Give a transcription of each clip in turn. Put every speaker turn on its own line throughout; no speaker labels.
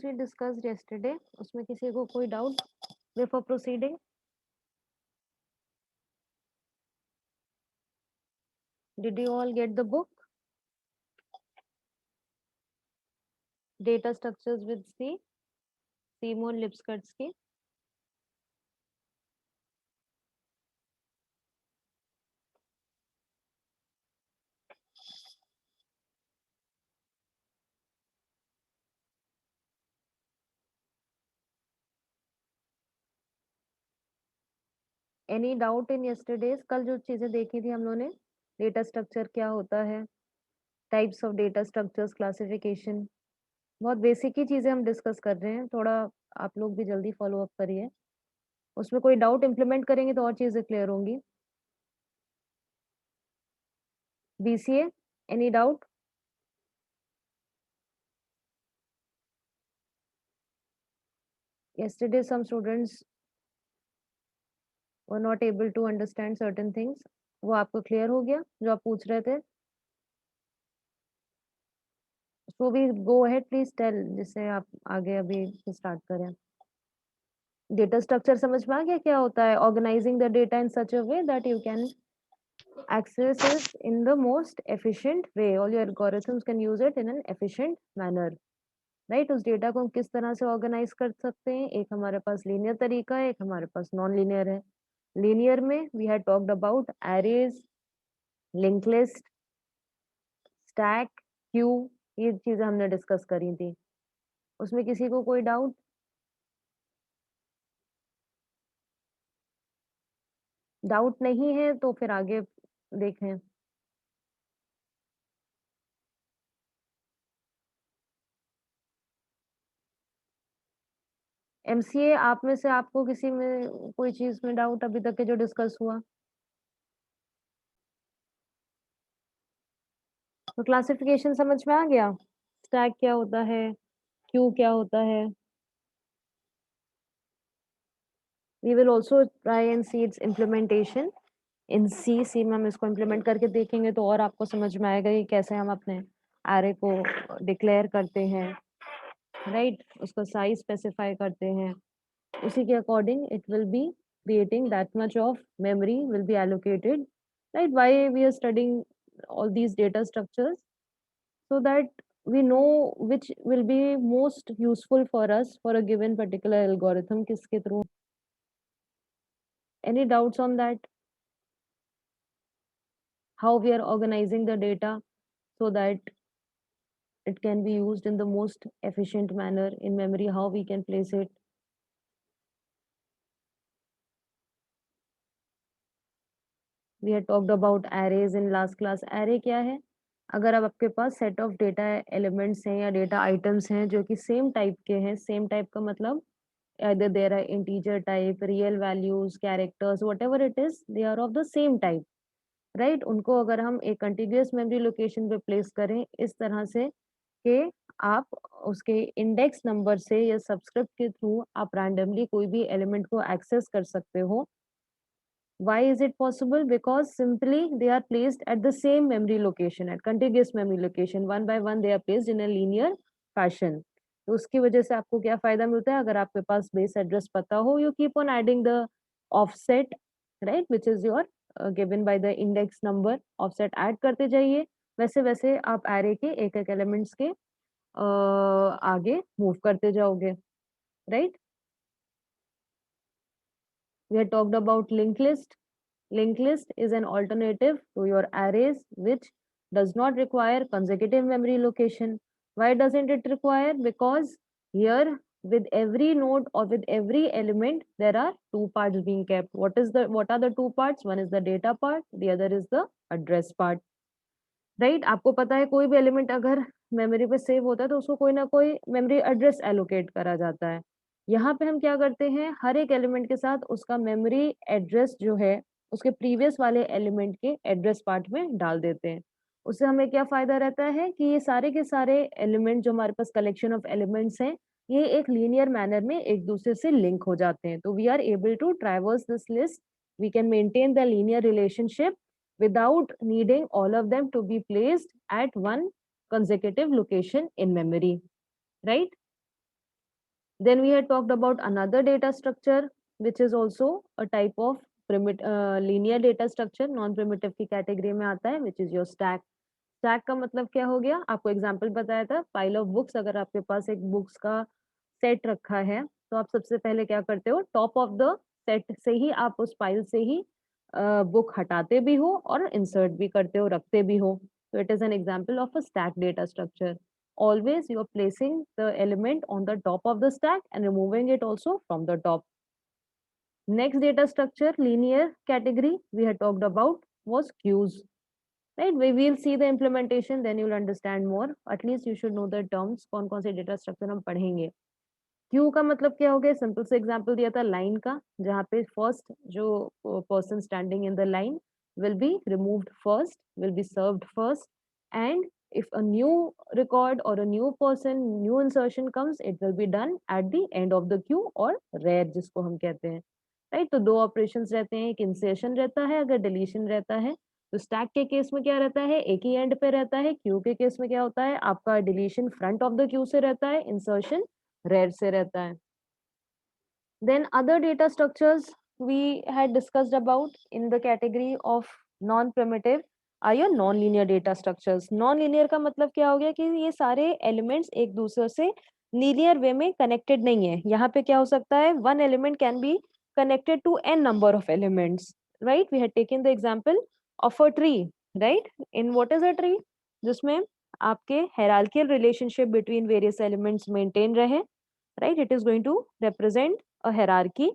we discussed yesterday, उसमें किसी को कोई doubt before proceeding? Did you all get the book? Data structures with C, Seymour Lipskatsky. Any doubt in yesterday's? कल जो चीजें देखी थी हम लोगों ने, डेटा स्ट्रक्चर क्या होता है, types of data structures, classification, बहुत बेसिक ही चीजें हम डिस्कस कर रहे हैं, थोड़ा आप लोग भी जल्दी फॉलो अप करिए। उसमें कोई डाउट इम्प्लीमेंट करेंगे तो और चीजें क्लियर होंगी। BCA, any doubt? Yesterday some students were not able to understand certain things. वो आपको क्लियर हो गया जो आप पूछ रहे थे? So we go ahead, please tell, जिससे आप आगे अभी स्टार्ट करें। डेटा स्ट्रक्चर समझ में आ गया क्या होता है? Organizing the data in such a way that you can access it in the most efficient way. All your algorithms can use it in an efficient manner. Right उस data को हम किस तरह से ऑर्गेनाइज कर सकते हैं? एक हमारे पास लीनियर तरीका है, एक हमारे पास नॉन लीनियर है। लीनियर में we had talked about arrays, link list, stack, queue, ये चीजें हमने डिस्कस करी थी। उसमें किसी को कोई डाउट? डाउट नहीं है तो फिर आगे देखें। MCA आप में से आपको किसी में कोई चीज में डाउट अभी तक के जो डिस्कस हुआ? तो क्लासिफिकेशन समझ में आ गया? स्टैक क्या होता है, क्यू क्या होता है? We will also try and see its implementation in C में हम इसको इम्प्लीमेंट करके देखेंगे तो और आपको समझ में आएगा कि कैसे हम अपने एरे को डिक्लेयर करते हैं, राइट उसका साइज स्पेसिफाई करते हैं, उसी के according it will B creating that much of memory will be allocated, right? Why we are studying all these data structures? So that we know which will be most useful for us for a given particular algorithm किसके through. Any doubts on that? How we are organizing the data so that it can be used in the most efficient manner in memory, how we can place it? We had talked about arrays in last class. Array क्या है? अगर अब आपके पास set of data elements हैं या data items हैं जो कि सेम टाइप के हैं, सेम टाइप का मतलब either there are integer type, real values, characters, whatever it is, they are of the same type, right? उनको अगर हम एक contiguous memory location पे place करें इस तरह से कि आप उसके इंडेक्स नंबर से या सबस्क्रिप्ट के थ्रू आप रैंडमली कोई भी एलिमेंट को एक्सेस कर सकते हो। Why is it possible? Because simply they are placed at the same memory location, at contiguous memory location. One by one they are placed in a linear fashion. तो उसकी वजह से आपको क्या फायदा मिलता है? अगर आपके पास बेस एड्रेस पता हो, you keep on adding the offset, right, which is your given by the index number. Offset add करते जाइए, वैसे वैसे आप array के एक एक elements के आगे move करते जाओगे, right? We had talked about linked list. Linked list is an alternative to your arrays which does not require consecutive memory location. Why doesn't it require? Because here with every node or with every element there are two parts being kept. What are the two parts? One is the data part, the other is the address part. Right आपको पता है कोई भी element अगर memory पे save होता है तो उसको कोई ना कोई मेमोरी एड्रेस एलोकेट करा जाता है। यहाँ पे हम क्या करते हैं, हर एक एलिमेंट के साथ उसका मेमोरी एड्रेस जो है उसके प्रीवियस वाले एलिमेंट के एड्रेस पार्ट में डाल देते हैं। उससे हमें क्या फायदा रहता है कि ये सारे के सारे एलिमेंट जो हमारे पास कलेक्शन ऑफ एलिमेंट्स हैं ये एक लीनियर मैनर में एक दूसरे से लिंक हो जाते हैं। तो we are able to traverse this list, we can maintain the linear relationship without needing all of them to be placed at one consecutive location in memory, right? Then we had talked about another data structure, which is also a type of linear data structure, non primitive की category में आता है, which is your stack. Stack का मतलब क्या हो गया, आपको एग्जांपल बताया था, पाइल ऑफ बुक्स. अगर आपके पास एक बुक्स का सेट रखा है तो आप सबसे पहले क्या करते हो, टॉप ऑफ द सेट से ही आप उस पाइल से ही बुक हटाते भी हो और इंसर्ट भी करते हो, रखते भी हो. तो it is an example of a stack data structure. Always you are placing the element on the top of the stack and removing it also from the top. Next data structure, linear category we had talked about was queues. Right, we will see the implementation, then you'll understand more. At least you should know the terms, कौन कौन से data structure हम पढ़ेंगे. Q का मतलब क्या हो गया, सिंपल से एग्जांपल दिया था लाइन का, जहाँ पे फर्स्ट जो person standing in the line will be removed first, will be served first, and if a new record or a new person, new insertion comes, it will be done at the end of the queue or rare जिसको हम कहते हैं. Right, तो दो operations रहते हैं, एक insertion रहता है, अगर डिलीशन रहता है. तो स्टैक के केस में क्या रहता है, एक ही एंड पे रहता है. क्यू के केस में क्या होता है, आपका deletion front of the Q से रहता है, इंसर्शन रेयर से रहता है. Then other data structures we had discussed about in the category of non-primitive are your non-linear data structures. Non-linear का मतलब क्या हो गया कि ये सारे elements एक दूसरे से linear way में connected नहीं है. यहाँ पे क्या हो सकता है, one element can be connected to n number of elements. Right? We had taken the example of a tree. Right? In what is a tree? जिसमें आपके hierarchical relationship between various elements maintain रहे. Right? It is going to represent a hierarchy,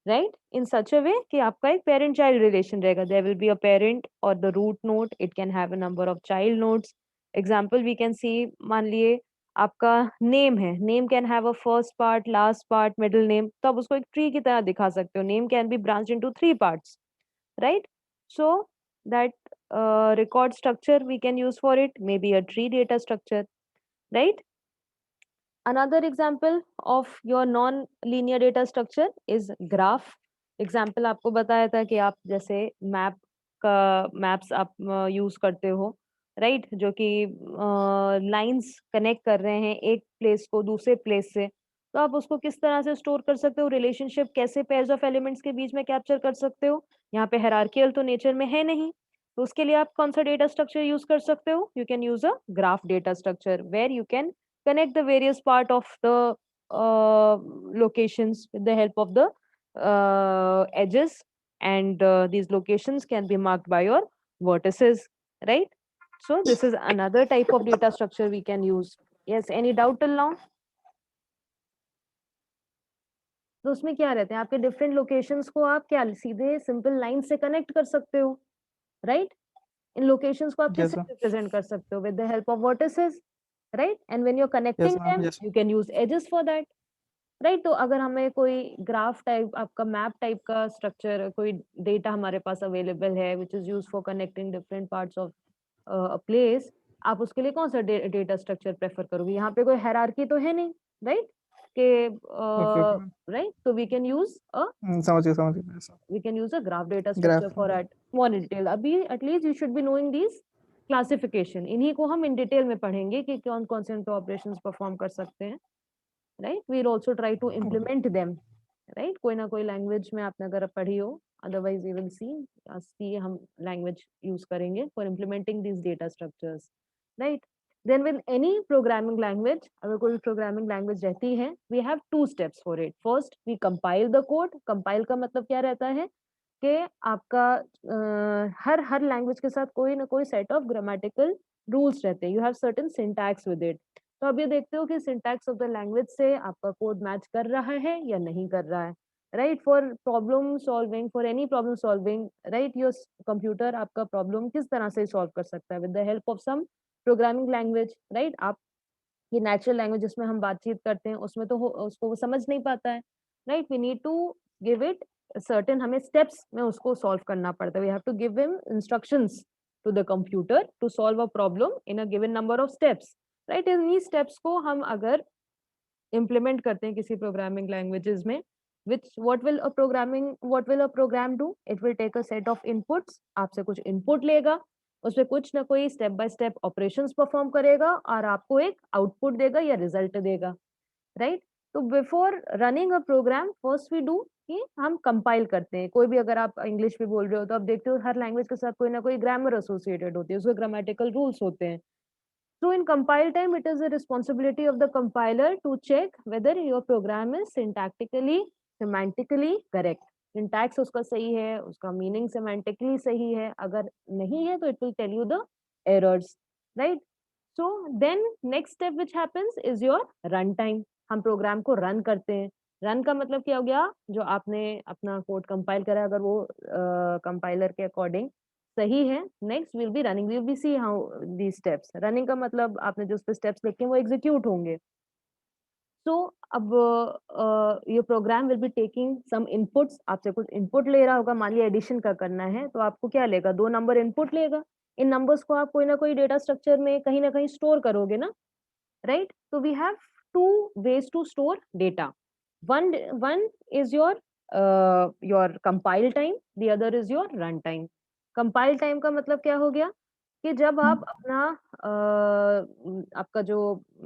right, in such a way कि आपका एक parent child relation रहेगा. There will be a parent or the root node, it can have a number of child nodes. Example we can see, मान लिए आपका name है, name can have a first part, last part, middle name. तो आप उसको एक tree की तरह दिखा सकते हो. Name can be branched into 3 parts, right? So that record structure we can use for it, maybe a tree data structure, right? Another example of your non-linear data structure is graph. Example आपको बताया था कि आप जैसे map का maps आप use करते हो, राइट, जो कि लाइंस कनेक्ट कर रहे हैं एक प्लेस को दूसरे प्लेस से. तो आप उसको किस तरह से स्टोर कर सकते हो, रिलेशनशिप कैसे पेयर्स ऑफ एलिमेंट्स के बीच में कैप्चर कर सकते हो. यहाँ पे हायरार्किकल तो नेचर में है नहीं, तो उसके लिए आप कौन सा डेटा स्ट्रक्चर यूज कर सकते हो, you can use a graph data structure where you can connect the various part of the locations with the help of the edges, and these locations can be marked by your vertices, right? So this is another type of data structure we can use. Yes, any doubt till now? तो उसमें क्या रहते हैं, आपके different locations को आप क्या सीधे सिंपल लाइन से कनेक्ट कर सकते हो, राइट? इन लोकेशंस को आप
Yes,
कैसे
ma'am.
रिप्रेजेंट कर सकते हो, with the help of vertices, right? And when you are
Yes,
connecting
ma'am.
Them
Yes.
You can use edges for that, right? तो अगर हमें कोई ग्राफ टाइप, आपका मैप टाइप का स्ट्रक्चर, कोई डेटा हमारे पास अवेलेबल है which is used for connecting different parts of a place, आप उसके लिए कौन सा डेटा स्ट्रक्चर प्रेफर करोगे? यहाँ पे कोई हायरार्की तो है नहीं, राइट? के
Okay, okay, ma'am.
राइट, तो वी कैन यूज अ
समझ गया मैं सब.
we can use a graph data structure
Graph.
for at more detail. अभी at least you should be knowing these classification. इन्हीं को हम in detail में पढ़ेंगे कि कौन कौन से operations perform कर सकते हैं, right? We'll also try to
Okay.
implement them, right? कोई ना कोई language में आपने अगर पढ़ी हो, otherwise we will see हम language use करेंगे for implementing these data structures, right? Then with any programming language, अगर कोई programming language रहती है, we have 2 steps for it. First, we compile the code. Compile का मतलब क्या रहता है कि आपका हर लैंग्वेज के साथ कोई ना कोई सेट ऑफ ग्रामेटिकल रूल्स रहते हैं. You have certain syntax with it. तो अब ये देखते हो कि सिंटैक्स ऑफ द लैंग्वेज से आपका कोड मैच कर रहा है या नहीं कर रहा है, right? For problem solving, for any problem solving, right, your computer आपका प्रॉब्लम किस तरह से सॉल्व कर सकता है with the help of some programming language, right? आप ये नेचुरल लैंग्वेज जिसमें हम बातचीत करते हैं उसमें तो उसको वो समझ नहीं पाता है, right? We need to give it certain, हमें स्टेप्स में उसको सॉल्व करना पड़ता है. We have to give him instructions to the computer to solve a problem in a given number of steps, right? इन्हीं स्टेप्स को हम अगर इम्प्लीमेंट करते हैं किसी प्रोग्रामिंग लैंग्वेजेस में, which what will a program do? It will take a set of inputs, आपसे कुछ इनपुट लेगा, उसमें कुछ ना कोई step by step operations perform करेगा और आपको एक आउटपुट देगा या रिजल्ट देगा, राइट? तो before running a program first we do कि हम कंपाइल करते हैं। कोई भी अगर आप इंग्लिश भी बोल रहे हो तो आप देखते हो हर लैंग्वेज के साथ कोई ना कोई ग्रामर एसोसिएटेड होती है, उसके ग्रामेटिकल रूल्स होते हैं। So in compile time, it is the responsibility of the compiler to check whether your program is syntactically, semantically correct. Syntax उसका सही है, उसका meaning semantically सही है, अगर नहीं है तो it will tell you the errors, right? So then next step which happens is your run time. हम प्रोग्राम को रन करते हैं। रन का मतलब क्या हो गया, जो आपने अपना कोड कंपाइल करा अगर वो कंपाइलर के अकॉर्डिंग सही है, next will be running, will be see how the steps. Running का मतलब आपने जो उस पे स्टेप्स लिखे हैं वो एग्जीक्यूट होंगे। सो अब your program will be taking some inputs, आपसे कुछ इनपुट ले रहा होगा, मान लिया एडिशन का करना है तो आपको क्या लेगा, 2 नंबर इनपुट लेगा। इन नंबर्स को आप कोई ना कोई डेटा स्ट्रक्चर में कहीं ना कहीं स्टोर करोगे ना, right? So we have two ways to store data. One is your compile time, the other is your run time. Compile time का मतलब क्या हो गया कि जब आप अपना आपका जो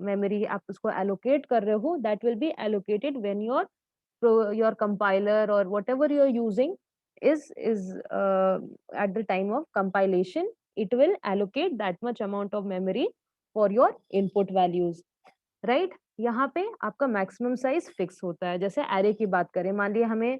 मेमोरी आप उसको allocate कर रहे हो, that will be allocated when your compiler or whatever you are using is at the time of compilation, it will allocate that much amount of memory for your input values, right? यहाँ पे आपका maximum size fix होता है। जैसे array की बात करें, मान लिया हमें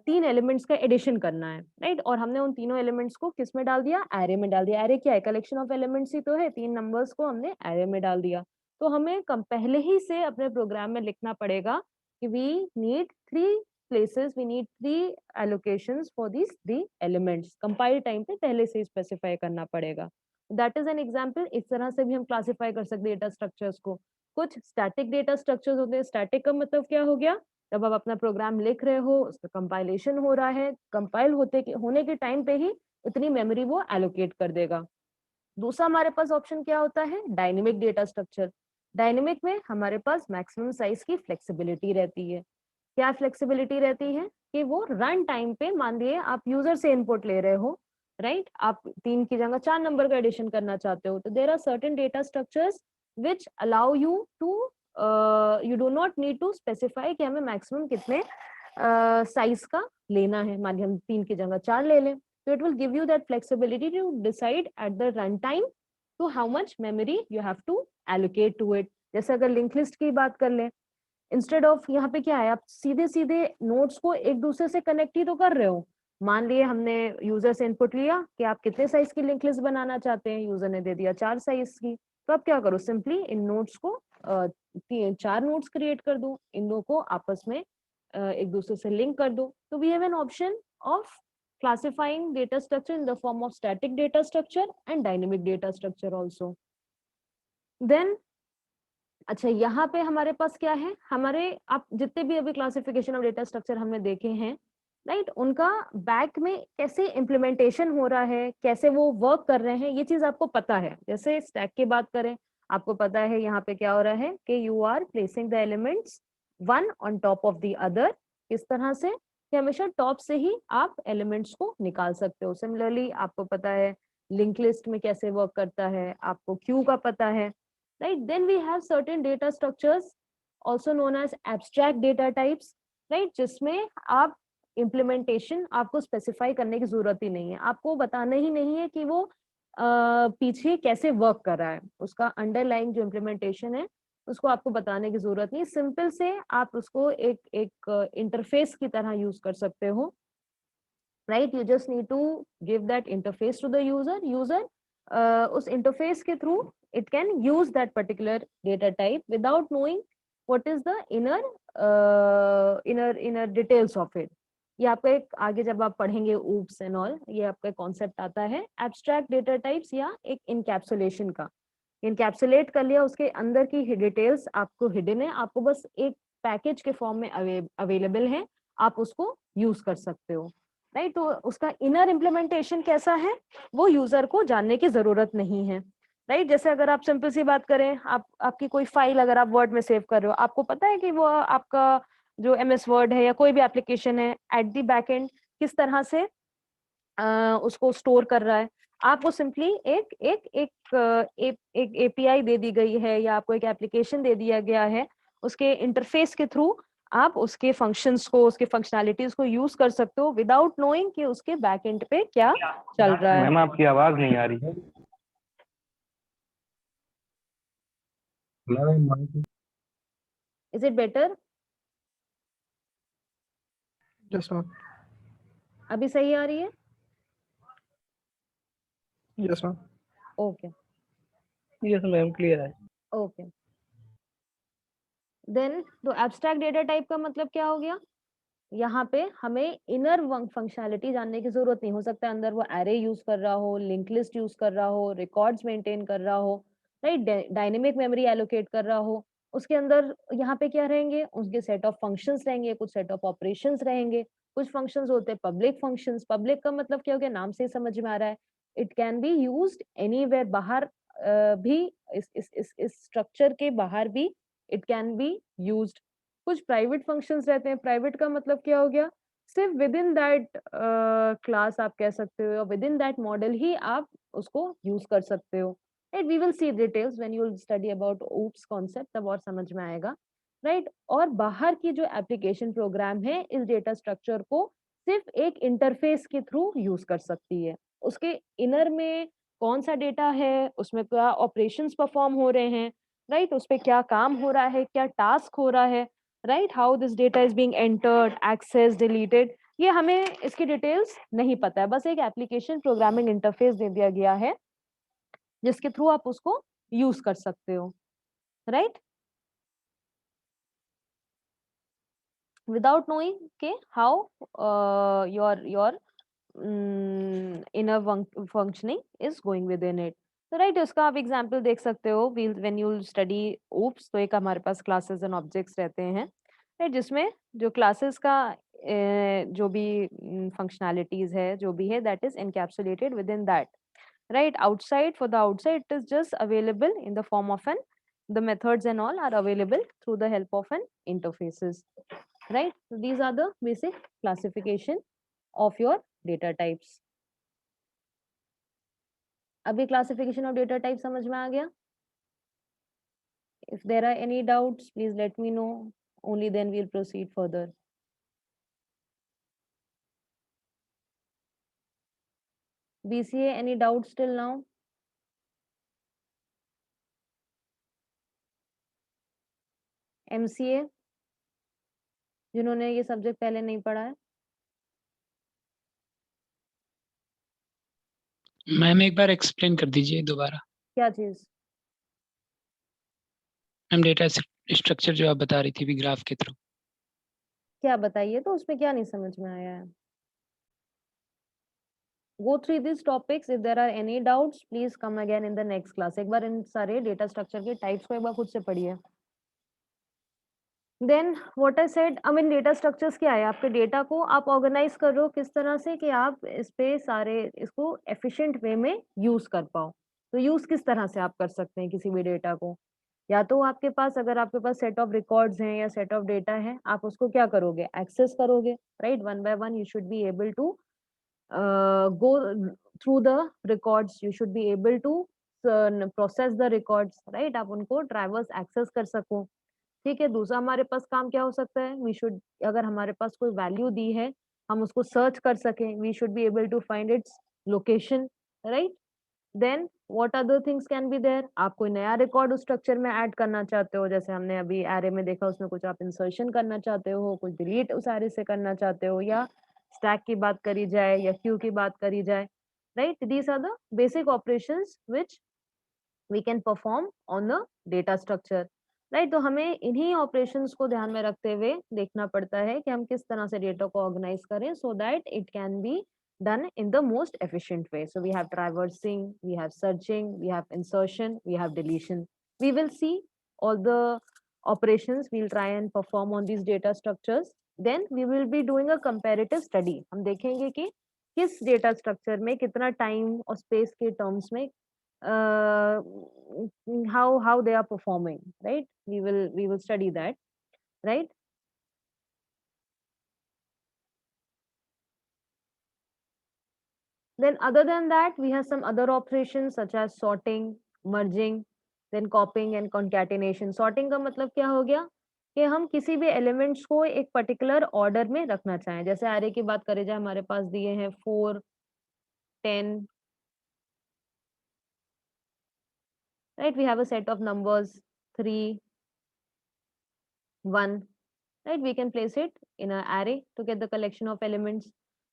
3 एलिमेंट्स का एडिशन करना है, राइट? और हमने उन तीनों एलिमेंट्स को किस में डाल दिया, एरे में डाल दिया। एरे क्या है, कलेक्शन ऑफ एलिमेंट्स ही तो है, 3 नंबर्स को हमने एरे में डाल दिया। तो हमें पहले ही से अपने प्रोग्राम में लिखना पड़ेगा कि we need 3 places, we need 3 allocations for these 3 elements. Compile time पे पहले से ही स्पेसिफाई करना पड़ेगा। That is an example. इस तरह से भी हम क्लासिफाई कर सकते हैं डेटा स्ट्रक्चर्स को। कुछ स्टैटिक डेटा स्ट्रक्चर्स होते हैं। स्टैटिक का मतलब क्या हो गया, जब आप अपना प्रोग्राम लिख रहे हो, उसका कंपाइलेशन हो रहा है, कंपाइल होने के टाइम पे ही इतनी मेमोरी वो एलोकेट कर देगा। दूसरा हमारे पास ऑप्शन क्या होता है, डायनेमिक डेटा स्ट्रक्चर। डायनेमिक में हमारे पास मैक्सिमम साइज की फ्लेक्सिबिलिटी रहती है। क्या फ्लेक्सिबिलिटी रहती है कि वो रन टाइम पे, मान लिए आप यूजर से इनपुट ले रहे हो, राइट? आप 3 की जगह 4 नंबर का एडिशन करना चाहते हो, तो there are certain data structures which allow you to you do not need to specify कि हमें मैक्सिमम कितने साइज का लेना है। मान लीजिए हम 3 की जगह 4 ले लें, तो it will give you that flexibility to decide at the run time to how much memory you have to allocate to it. जैसे अगर लिंक लिस्ट की बात कर लें, इंस्टेड ऑफ यहाँ पे क्या है, आप सीधे सीधे नोड्स को एक दूसरे से कनेक्ट ही तो कर रहे हो। मान लिए हमने यूजर से इनपुट लिया कि आप कितने साइज की लिंक लिस्ट बनाना चाहते हैं, यूजर ने दे दिया 4 साइज की, तो आप क्या करो, सिंपली इन नोड्स को 4 नोड्स क्रिएट कर दो, इन दो को आपस में एक दूसरे से लिंक कर दो। तो we have an option of classifying data structure in the form of static data structure and dynamic data structure also. Then अच्छा, यहाँ पे हमारे पास क्या है, हमारे आप जितने भी अभी क्लासिफिकेशन ऑफ डेटा स्ट्रक्चर हमने देखे हैं, राइट, उनका बैक में कैसे इम्प्लीमेंटेशन हो रहा है, कैसे वो वर्क कर रहे हैं, ये चीज आपको पता है। जैसे स्टैक की बात करें, आपको पता है यहाँ पे क्या हो रहा है कि you are placing the elements one on top of the other. किस तरह से कि हमेशा टॉप से ही आप एलिमेंट्स को निकाल सकते हो। सिमिलरली आपको पता है लिंक लिस्ट में कैसे वर्क करता है, आपको क्यू का पता है, right? Then we have certain data structures also known as abstract data types, right? जिसमें आप implementation आपको specify करने की जरूरत ही नहीं है, आपको बताना ही नहीं है कि वो पीछे कैसे वर्क कर रहा है, उसका underlying जो implementation है उसको आपको बताने की जरूरत नहीं। सिंपल से आप उसको एक इंटरफेस की तरह यूज कर सकते हो, right? You just need to give that interface to the user उस इंटरफेस के through it can use that particular data type without knowing what is the inner details of it। ये आपका एक आगे जब आप पढ़ेंगे oops and all, ये आपका कॉन्सेप्ट आता है abstract data types या एक इनकैप्सुलेशन का। इनकैप्सुलेट कर लिया, उसके अंदर की डिटेल्स आपको हिडन है, आपको बस एक पैकेज के फॉर्म में अवेलेबल है, आप उसको यूज कर सकते हो, राइट? तो उसका इनर इम्प्लीमेंटेशन कैसा है वो यूजर को जानने की जरूरत नहीं है, राइट? जैसे अगर आप सिंपल सी बात करें, आपकी कोई फाइल अगर आप वर्ड में सेव कर रहे हो, आपको पता है कि वो आपका जो MS वर्ड है या कोई भी एप्लीकेशन है एट दी बैक एंड किस तरह से उसको स्टोर कर रहा है। आपको सिंपली एक API दे दी गई है या आपको एक एप्लीकेशन दे दिया गया है, उसके इंटरफेस के थ्रू आप उसके फंक्शंस को, उसके फंक्शनैलिटीज को यूज कर सकते हो विदाउट नोइंग कि उसके बैक एंड पे क्या चल रहा है।
मैम आपकी आवाज नहीं आ रही है।
Is it better?
Yes ma'am.
अभी सही आ रही है?
Yes ma'am.
Okay
yes ma'am, clear है।
ओके। देन तो एब्स्ट्रैक्ट डेटा टाइप का मतलब क्या हो गया? यहाँ पे हमें इनर फंक्शनैलिटी जानने की जरूरत नहीं, हो सकता है अंदर वो एरे यूज कर रहा हो, लिंक लिस्ट यूज कर रहा हो, रिकॉर्ड्स मेंटेन कर रहा हो, राइट, डायनेमिक मेमोरी एलोकेट कर रहा हो। उसके अंदर यहाँ पे क्या रहेंगे, उसके सेट ऑफ फंक्शंस रहेंगे, कुछ सेट ऑफ ऑपरेशंस रहेंगे। कुछ फंक्शंस होते हैं पब्लिक फंक्शंस। पब्लिक का मतलब क्या हो गया, नाम से ही समझ में आ रहा है, it can be used anywhere, बाहर भी, इस स्ट्रक्चर के बाहर भी इट कैन बी यूज्ड। कुछ प्राइवेट फंक्शंस रहते हैं। प्राइवेट का मतलब क्या हो गया, सिर्फ विद इन दैट क्लास आप कह सकते हो, विद इन दैट मॉडल ही आप उसको यूज कर सकते हो, right. We will see details when you will study about oops concept, तब और समझ में आएगा, राइट। और बाहर की जो एप्लीकेशन प्रोग्राम है इस डेटा स्ट्रक्चर को सिर्फ एक इंटरफेस के थ्रू यूज कर सकती है। उसके इनर में कौन सा डेटा है, उसमें क्या ऑपरेशंस परफॉर्म हो रहे हैं, राइट, उस पे क्या काम हो रहा है, क्या टास्क हो रहा है, right, how this data is being entered, access, deleted, ये हमें इसकी डिटेल्स नहीं पता है। बस एक एप्लीकेशन प्रोग्रामिंग इंटरफेस दे दिया गया है जिसके थ्रू आप उसको यूज कर सकते हो, राइट, विदाउट नोइंग के how your inner functioning is going within it। तो राइट, उसका आप एग्जांपल देख सकते हो, व्हेन यू स्टडी ओप्स, तो एक हमारे पास क्लासेस एंड ऑब्जेक्ट्स रहते हैं, राइट, जिसमें जो क्लासेस का जो भी फंक्शनैलिटीज है, जो भी है, that is encapsulated with in that, right, outside, for the outside it is just available in the form of an, the methods and all are available through the help of an interfaces, right। So these are the basic classification of your data types। अभी classification of data type समझ में आ गया? If there are any doubts, please let me know, only then we'll proceed further। BCA, any doubts till now? MCA, जिन्होंने ये subject पहले नहीं पढ़ा है?
मैम एक बार एक्सप्लेन कर दीजिए दोबारा।
क्या चीज?
मैम डेटा स्ट्रक्चर जो आप बता रही थी भी ग्राफ के थ्रू।
क्या बताइए, तो उसमें क्या नहीं समझ में आया है? Go through these topics, if there are any doubts please come again in the next class। एक बार इन सारे डेटा स्ट्रक्चर के टाइप्स को एक बार खुद से पढ़िए। Then what I said, I mean data structures क्या है, आपके डेटा को आप ऑर्गेनाइज कर रहे हो किस तरह से कि आप इस पे सारे इसको एफिशिएंट वे में यूज कर पाओ। तो यूज किस तरह से आप कर सकते हैं किसी भी डेटा को, या तो आपके पास, अगर आपके पास सेट ऑफ रिकॉर्ड्स हैं या सेट ऑफ डेटा है, आप उसको क्या करोगे, एक्सेस करोगे, right, one by one you should be able to go through the records, you should be able to process the records, right, आप उनको traverse access कर सको, ठीक है। दूसरा हमारे पास काम क्या हो सकता है, वी शुड, अगर हमारे पास कोई वैल्यू दी है हम उसको सर्च कर सकें, we should be able to find its location, right. Then what other things can be there, आप कोई नया रिकॉर्ड उस स्ट्रक्चर में ऐड करना चाहते हो, जैसे हमने अभी एरे में देखा, उसमें कुछ आप इंसर्शन करना चाहते हो, कुछ डिलीट उस एरे से करना चाहते हो, या स्टैक की बात करी जाए या क्यू की बात करी जाए, right, these are the basic operations which we can perform on the data structure, right. तो हमें इन्हीं ऑपरेशंस को ध्यान में रखते हुए देखना पड़ता है कि हम किस तरह से डेटा को ऑर्गेनाइज करें so that it can B done in the most efficient way। So we have traversing, we have searching, we have insertion, we have deletion। We will see all the operations we'll try and perform on these data structures। Then we will be doing a comparative study। हम देखेंगे कि किस data structure में कितना time और space के terms में how they are performing, right, we will study that, right। Then other than that we have some other operations such as sorting, merging, then copying and concatenation। sorting का मतलब क्या हो गया, कि हम किसी भी एलिमेंट्स को एक पर्टिकुलर ऑर्डर में रखना चाहें। जैसे एरे की बात करें जाए, हमारे पास दिए हैं 4, 10, right? We have a set of numbers 3, 1, right? We can place it in an array to get the collection of elements,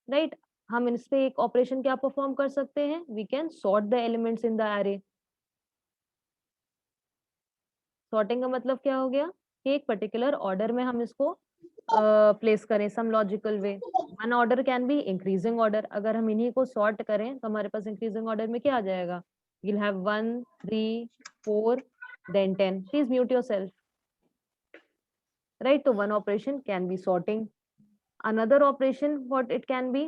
right? हम इस पे एक ऑपरेशन क्या परफॉर्म कर सकते हैं? We can sort the elements in the array. Sorting का मतलब क्या हो गया कि एक पर्टिकुलर ऑर्डर में हम इसको प्लेस करें some logical way. One order can be increasing order. अगर हम इन्हीं को सॉर्ट करें तो हमारे पास इंक्रीजिंग ऑर्डर में क्या आ जाएगा? You'll have 1, 3, 4, then 10. Please mute yourself. Right? So one operation can be sorting. Another operation what it can be?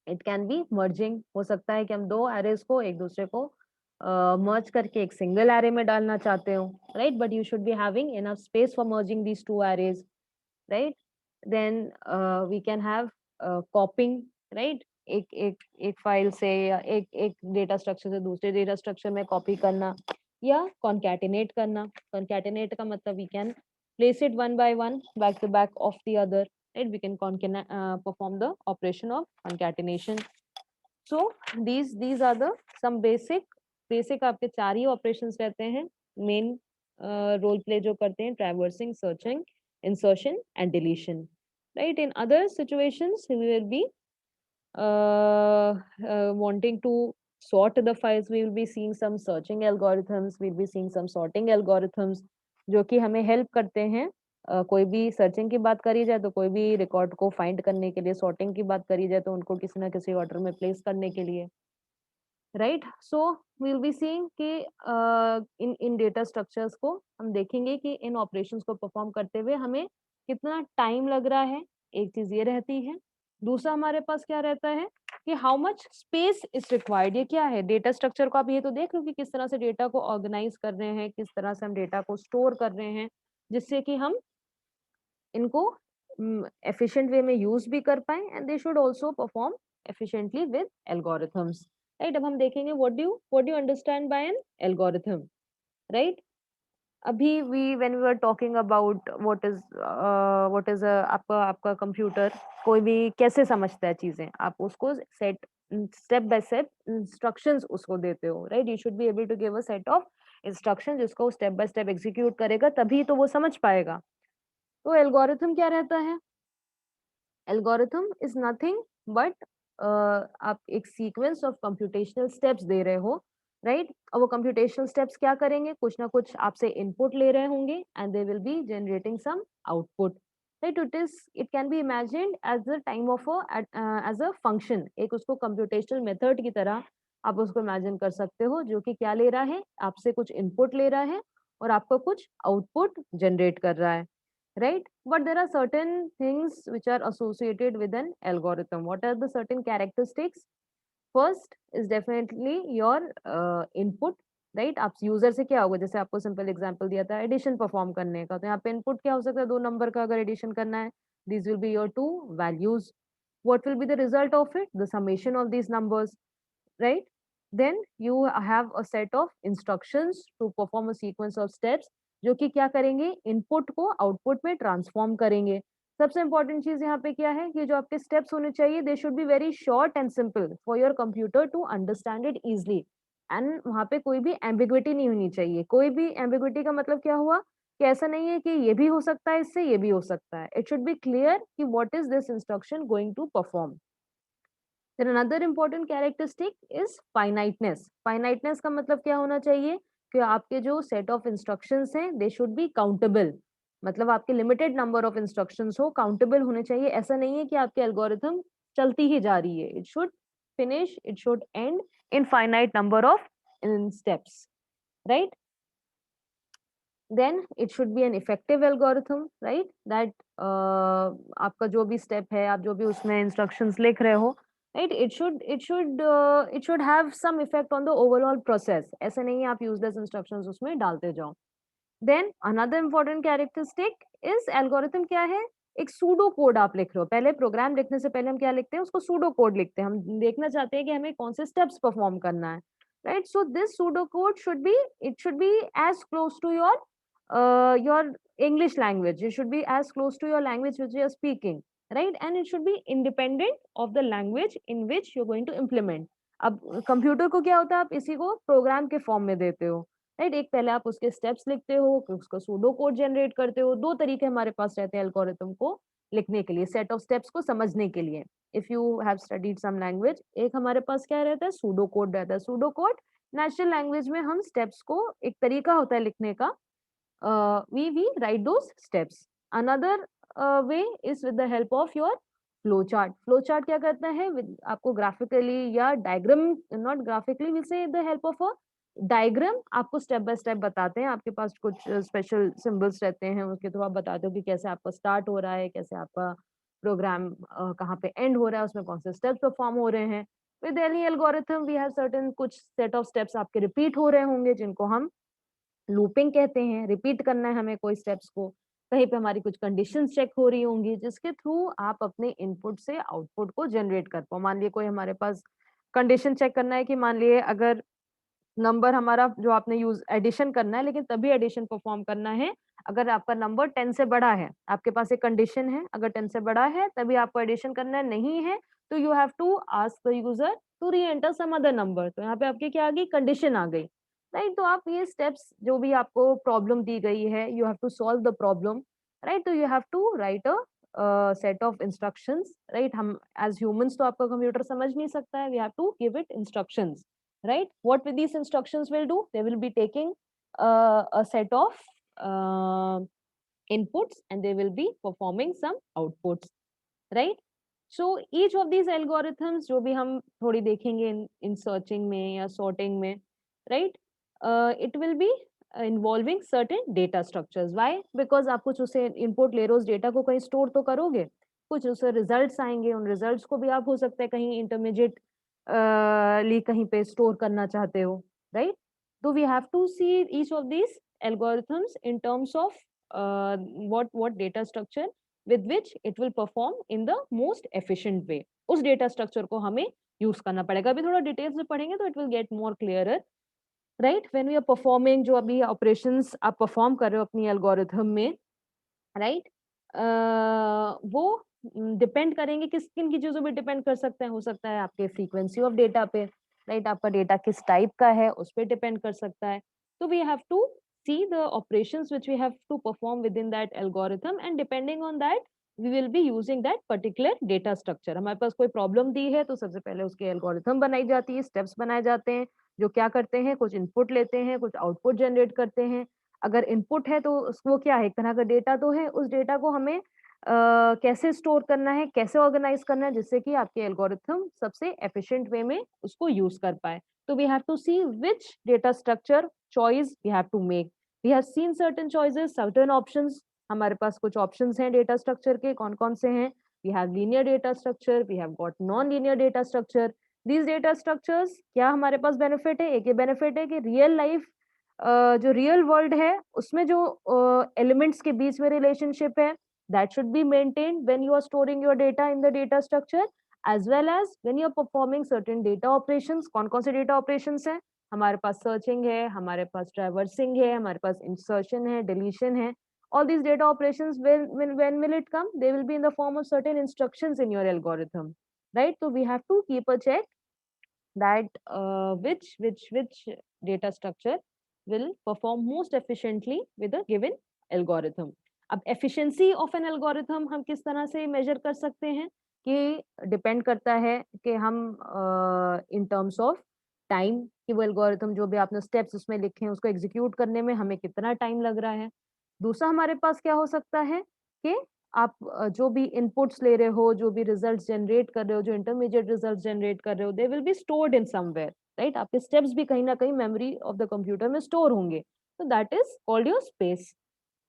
It can be merging. हो सकता है कि हम दो arrays को एक दूसरे को merge करके एक single array में डालना चाहते हो, right? But you should be having enough space for merging these two arrays, right? Then we can have copying, right? एक फाइल से या एक डेटा स्ट्रक्चर से दूसरे डेटा स्ट्रक्चर में कॉपी करना या concatenate करना। Concatenate का मतलब we can place it one by one, back to back of the other, right? We can perform the operation of concatenation. So these are the some basic आपके 4 ही operations रहते हैं main role play जो करते हैं traversing, searching, insertion and deletion, right? In other situations we will be wanting to sort the files. We will be seeing some searching algorithms, we'll be seeing some sorting algorithms जो कि हमें help करते हैं। कोई भी searching की बात करी जाए तो कोई भी रिकॉर्ड को फाइंड करने के लिए, सॉर्टिंग की बात करी जाए तो उनको किसी ना किसी ऑर्डर में प्लेस करने के लिए, right? So we will be seeing कि इन डेटा स्ट्रक्चर्स को हम देखेंगे कि इन ऑपरेशंस को परफॉर्म करते हुए हमें कितना टाइम लग रहा है, एक चीज ये रहती है। दूसरा हमारे पास क्या रहता है कि how much space is required. ये क्या है? डेटा स्ट्रक्चर को आप ये तो देख लो कि किस तरह से डेटा को ऑर्गेनाइज कर रहे हैं, किस तरह से हम डेटा को स्टोर कर रहे हैं, जिससे कि हम इनको एफिशिएंट वे में यूज भी कर पाए and they should also perform efficiently with algorithms, right? अब हम देखेंगे what do you understand by an algorithm, right? अभी we were talking about what is आपका कंप्यूटर कोई भी कैसे समझता है चीजें, आप उसको स्टेप बाय स्टेप इंस्ट्रक्शंस उसको देते हो, right? You should be able to give a set of instruction जिसको स्टेप बाय स्टेप एग्जीक्यूट करेगा, तभी तो वो समझ पाएगा। तो एल्गोरिथम क्या रहता है? एल्गोरिथम इज नथिंग बट आप एक सीक्वेंस ऑफ कंप्यूटेशनल स्टेप्स दे रहे हो, राइट? और वो कंप्यूटेशनल स्टेप्स क्या करेंगे? कुछ ना कुछ आपसे इनपुट ले रहे होंगे and they will be generating some output, right? It can be imagined as the time of as a function. एक उसको कंप्यूटेशनल मेथड की तरह आप उसको इमेजिन कर सकते हो, जो कि क्या ले रहा है? आपसे कुछ इनपुट ले रहा है और आपको कुछ आउटपुट जनरेट कर रहा है, right? But there are certain things which are associated with an algorithm. What are the certain characteristics? First is definitely your input, right? आप यूजर से क्या होगा, जैसे आपको सिंपल एग्जांपल दिया था एडिशन परफॉर्म करने का, तो यहाँ पे इनपुट क्या हो सकता है? दो नंबर का अगर एडिशन करना है, these will be your two values. What will be the result of it? The summation of these numbers, right? Then you have a set of instructions to perform a sequence of steps जो कि क्या करेंगे? Input को output में transform करेंगे। सबसे important चीज यहाँ पे क्या है कि जो आपके स्टेप्स होने चाहिए they should be very short and simple for your computer to understand it easily, and वहाँ पे कोई भी एम्बिग्विटी नहीं होनी चाहिए। कोई भी एम्बिग्विटी का मतलब क्या हुआ कि ऐसा नहीं है कि ये भी हो सकता है, इससे ये भी हो सकता है। इट शुड बी क्लियर कि what is this instruction going to perform. Then another important characteristic is finiteness. Finiteness का मतलब क्या होना चाहिए कि आपके जो set of instructions हैं they should be countable. मतलब आपके limited number of instructions हो, countable होने चाहिए। ऐसा नहीं है कि आपके algorithm चलती ही जा रही है। It should finish, it should end in finite number of steps, right? Then it should be an effective algorithm, right? That आपका जो भी step है, आप जो भी उसमें instructions लिख रहे हो, right? It should have some effect on the overall process. ऐसा नहीं है आप useless instructions उसमें डालते जाओ। Then another important characteristic is algorithm क्या है? एक सूडो कोड आप लिख रहे हो। पहले प्रोग्राम लिखने से पहले हम क्या लिखते हैं? उसको सूडो कोड लिखते हैं। हम देखना चाहते हैं कि हमें कौन से स्टेप्स परफॉर्म करना है, right? So this pseudo code should be as close to your your English language. You should be as close to your language which you are speaking, right? And it should be independent of the language in which you're going to implement. अब computer को क्या होता है, आप इसी को programme के form में देते हो, राइट? एक पहले आप उसके स्टेप्स लिखते हो, फिर उसका सूडो कोड जनरेट करते हो. दो तरीके हमारे पास रहते हैं एल्गोरिथम को लिखने के लिए, सेट ऑफ स्टेप्स को समझने के लिए. If you have studied some language, एक हमारे पास क्या रहता है, सूडो कोड रहता है. सूडो कोड नेचुरल लैंग्वेज में हम स्टेप्स को, एक तरीका होता है लिखने का, we write those steps. Another way is with the help of your flow chart. Flow chart क्या करता है, आपको graphically या diagram, not graphically, we'll say the help of a diagram आपको स्टेप बाय स्टेप बताते हैं. आपके पास कुछ स्पेशल सिंबल्स रहते हैं, उसके थ्रू आप बताते हो कि कैसे आपका स्टार्ट हो रहा है, कैसे आपका प्रोग्राम कहाँ पे एंड हो रहा है, उसमें कौन से स्टेप्स परफॉर्म हो रहे हैं. With any algorithm we have certain कुछ सेट ऑफ स्टेप्स आपके रिपीट हो रहे होंगे, जिनको हम लूपिंग कहते हैं. रिपीट करना है हमें कोई स्टेप्स को, कहीं पे हमारी कुछ कंडीशंस चेक हो रही होंगी, जिसके थ्रू आप अपने इनपुट से आउटपुट को जनरेट कर पाओ. मान लिए कोई हमारे पास कंडीशन चेक करना है कि मान लिए अगर नंबर हमारा जो आपने यूज एडिशन करना है, लेकिन तभी एडिशन परफॉर्म करना है अगर आपका नंबर 10 से बड़ा है. आपके पास एक कंडीशन है, अगर 10 से बड़ा है तभी आपको एडिशन करना है, नहीं है तो you have to ask the user to re enter some other number. तो यहाँ पे आपकी क्या आ गई, कंडीशन आ गई, राइट? तो आप ये स्टेप्स, जो भी आपको प्रॉब्लम दी गई है, you have to solve the problem, right? तो you have to write a set of instructions, right? हम एज ह्यूमंस तो आपका कंप्यूटर समझ नहीं सकता है, we have to give it instructions, right? What with these instructions will do, they will be taking a set of inputs and they will be performing some outputs, right? So each of these algorithms जो भी हम थोड़ी देखेंगे in searching में या sorting में, right? It will be involving certain data structures. Why? Because आप कुछ उसे input ले रहे हो, उस data को कहीं store तो करोगे, कुछ उसे results आएंगे, उन results को भी आप हो सकता है कहीं intermediate ली कहीं पे स्टोर करना चाहते हो, राइट? तो we have to see each of these algorithms in terms of what data structure with which it will perform in the most efficient way. उस डेटा स्ट्रक्चर को हमें यूज करना पड़ेगा. अभी थोड़ा डिटेल्स में पढ़ेंगे तो it will get more clearer, right? When we are performing, जो अभी ऑपरेशंस आप परफॉर्म कर रहे हो अपनी एल्गोरिथम में, राइट? वो डिपेंड करेंगे किन की चीजों पे डिपेंड कर सकते हैं. हो सकता है आपके फ्रीक्वेंसी ऑफ डेटा पे, राइट? आपका डेटा किस टाइप का है उस पे डिपेंड कर सकता है. तो we have to see the operations which we have to perform within that algorithm, and depending on that we will be using that particular data structure. हमारे पास कोई प्रॉब्लम दी है तो सबसे पहले उसके एल्गोरिथम बनाई जाती है, स्टेप्स बनाए जाते हैं, जो क्या करते हैं, कुछ इनपुट लेते हैं, कुछ आउटपुट जनरेट करते हैं. अगर इनपुट है तो वो क्या है, एक तरह का डेटा तो है, उस डेटा को हमें कैसे स्टोर करना है, कैसे ऑर्गेनाइज करना है, जिससे कि आपके एल्गोरिथम सबसे एफिशिएंट वे में उसको यूज कर पाए. तो we have to see which data structure choice we have to make. We have seen certain choices, certain options. हमारे पास कुछ ऑप्शंस हैं डेटा स्ट्रक्चर के, कौन कौन से हैं? We have linear data structure, we have got non linear data structure. These data structures, क्या हमारे पास बेनिफिट है? एक ये बेनिफिट है कि रियल लाइफ, जो रियल वर्ल्ड है उसमें जो एलिमेंट्स के बीच में रिलेशनशिप है, that should be maintained when you are storing your data in the data structure, as well as when you are performing certain data operations. कौन कौन से data operations हैं? हमारे पास searching है, हमारे पास traversing है, हमारे पास insertion है, deletion है. All these data operations, when will it come? They will be in the form of certain instructions in your algorithm, right? So we have to keep a check that which data structure will perform most efficiently with a given algorithm. अब efficiency of an algorithm हम किस तरह से major कर सकते हैं, कि depend करता है कि हम इन टर्म्स ऑफ टाइम, कि वो एल्गोरिथम जो भी आपने स्टेप्स उसमें लिखे हैं उसको एग्जीक्यूट करने में हमें कितना टाइम लग रहा है. दूसरा हमारे पास क्या हो सकता है कि आप जो भी इनपुट्स ले रहे हो, जो भी रिजल्ट्स जनरेट कर रहे हो, जो इंटरमीडिएट रिजल्ट्स जनरेट कर रहे हो, they will be stored in somewhere, right? आपके स्टेप्स भी कहीं ना कहीं मेमोरी ऑफ द कंप्यूटर में स्टोर होंगे. तो that is called your space.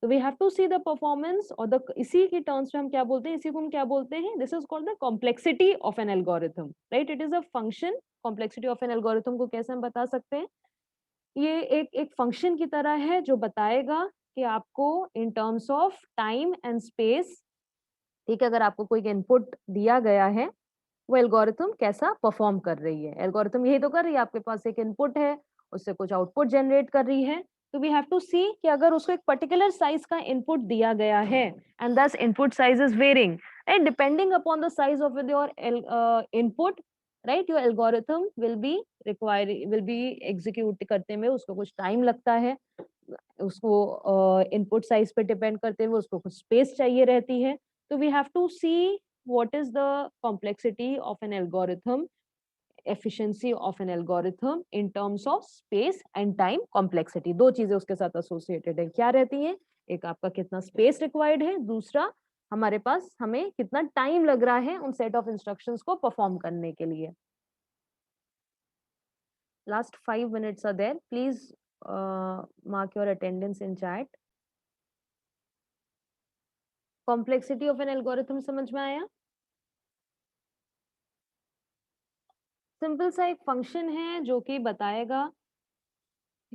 तो we have to see the performance, और द इसी की टर्म्स में हम क्या बोलते हैं, इसी को हम क्या बोलते हैं, this is called the complexity of an algorithm, right? It is a function. Complexity of an algorithm को कैसे हम बता सकते हैं? ये एक फंक्शन की तरह है जो बताएगा कि आपको इन terms of time and space, ठीक है, अगर आपको कोई इनपुट दिया गया है, वो एल्गोरिथम कैसा परफॉर्म कर रही है. एल्गोरिथम यही तो कर रही है, आपके पास एक इनपुट है, उससे कुछ आउटपुट जनरेट कर रही है, तो वी हैव टू सी कि अगर उसको एक पर्टिकुलर साइज का इनपुट दिया गया है and this input size is varying, right, depending upon the size of your input, right, your algorithm will be execute करते में उसको कुछ टाइम लगता है, उसको इनपुट साइज पे डिपेंड करते हुए उसको कुछ स्पेस चाहिए रहती है. तो we have to see what is the complexity of an algorithm, efficiency of an algorithm in terms of space and time complexity. दो चीजें उसके साथ associated है, क्या रहती है? एक आपका कितना space required है, दूसरा हमारे पास हमें कितना time लग रहा है उन set of instructions को perform करने के लिए. Last 5 minutes are there. Please mark your attendance in chat. Complexity of an algorithm समझ में आया? सिंपल सा एक फंक्शन है जो कि बताएगा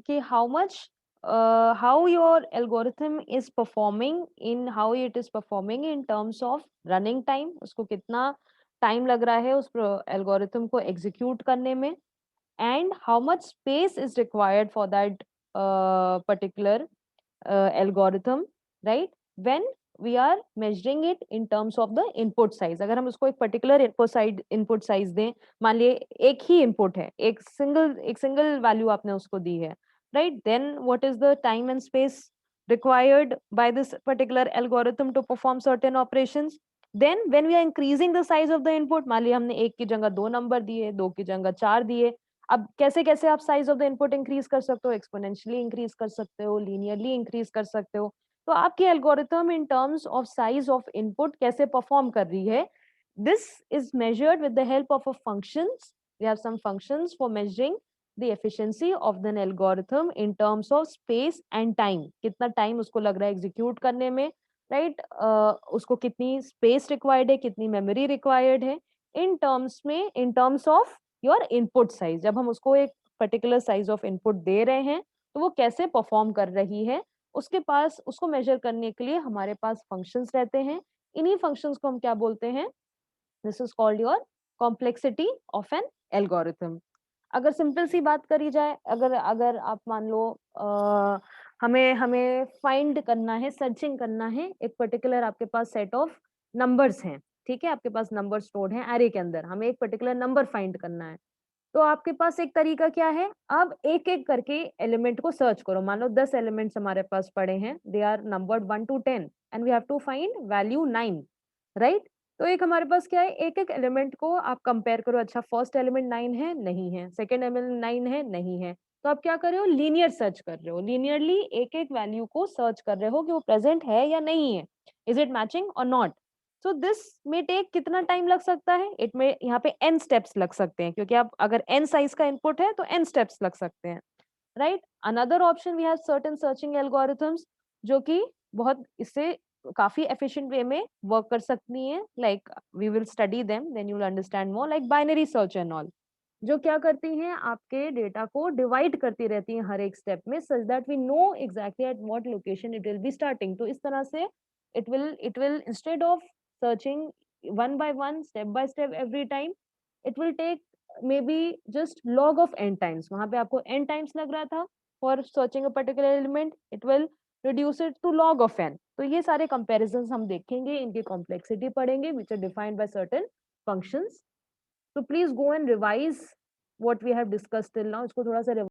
कि how your algorithm is performing in how it is performing in terms of running time, उसको कितना टाइम लग रहा है उस एल्गोरिथम को एग्जीक्यूट करने में, and how much space is required for that particular algorithm, right, when we are measuring it in terms of the input size. अगर हम उसको एक particular input size दें, मान लिए एक ही input है, एक single value आपने उसको दी है, right, then what is the time and space required by this particular algorithm to perform certain operations. Then when we are increasing the size of the input, मान लिए हमने एक की जगह 2 नंबर दिए, 2 की जगह 4 दिए, अब कैसे कैसे आप size of the input increase कर सकते हो, एक्सपोनेंशियली इंक्रीज कर सकते हो, लीनियरली इंक्रीज कर सकते हो. तो आपकी algorithm in terms of size of input कैसे परफॉर्म कर रही है, this is measured with the help of a functions. We have some functions for measuring the efficiency of the algorithm in terms of space and time, कितना time उसको लग रहा है execute करने में, राइट, उसको कितनी स्पेस रिक्वायर्ड है, कितनी मेमोरी रिक्वायर्ड है, इन terms of your input size. जब हम उसको एक पर्टिकुलर साइज ऑफ इनपुट दे रहे हैं तो वो कैसे परफॉर्म कर रही है, उसके पास उसको मेजर करने के लिए हमारे पास फंक्शंस रहते हैं. इन्हीं फंक्शंस को हम क्या बोलते हैं, this is called your complexity of an algorithm. अगर सिंपल सी बात करी जाए, अगर अगर आप मान लो हमें हमें फाइंड करना है, सर्चिंग करना है, एक पर्टिकुलर आपके पास सेट ऑफ नंबर्स हैं, ठीक है, आपके पास नंबर स्टोर्ड हैं एरे के अंदर, हमें एक पर्टिकुलर नंबर फाइंड करना है. तो आपके पास एक तरीका क्या है, अब एक एक करके एलिमेंट को सर्च करो. मान लो 10 एलिमेंट्स हमारे पास पड़े हैं, they are numbered 1 to 10 and we have to find value 9, right. तो एक हमारे पास क्या है, एक एक एलिमेंट को आप कंपेयर करो, अच्छा फर्स्ट एलिमेंट 9 है, नहीं है, सेकंड एलिमेंट 9 है, नहीं है. तो आप क्या कर रहे हो, लीनियर सर्च कर रहे हो, लीनियरली एक एक वैल्यू को सर्च कर रहे हो कि वो प्रेजेंट है या नहीं है, इज इट मैचिंग और नॉट. सो दिस में टेक कितना टाइम लग सकता है, इट में यहाँ पे n स्टेप्स लग सकते हैं, क्योंकि आप अगर n साइज का इनपुट है तो n स्टेप्स लग सकते हैं, right. Another option we have certain searching algorithms जो कि बहुत इससे काफी एफिशिएंट वे में वर्क कर सकती हैं, like we will study them then you will understand more, like binary search and all, जो क्या करती हैं, आपके डेटा को डिवाइड करती रहती हैं हर एक स्टेप में, such that we know exactly at what location it will be starting. तो इस तरह से it will instead of searching one by one, step by step every time, it will take maybe just log of n times. वहां पे आपको n times लग रहा था for searching a particular element, it will reduce it to log of n. तो ये सारे comparisons हम देखेंगे, इनकी complexity पढ़ेंगे, which are defined by certain functions. So please go and revise what we have discussed till now. इसको थोड़ा सा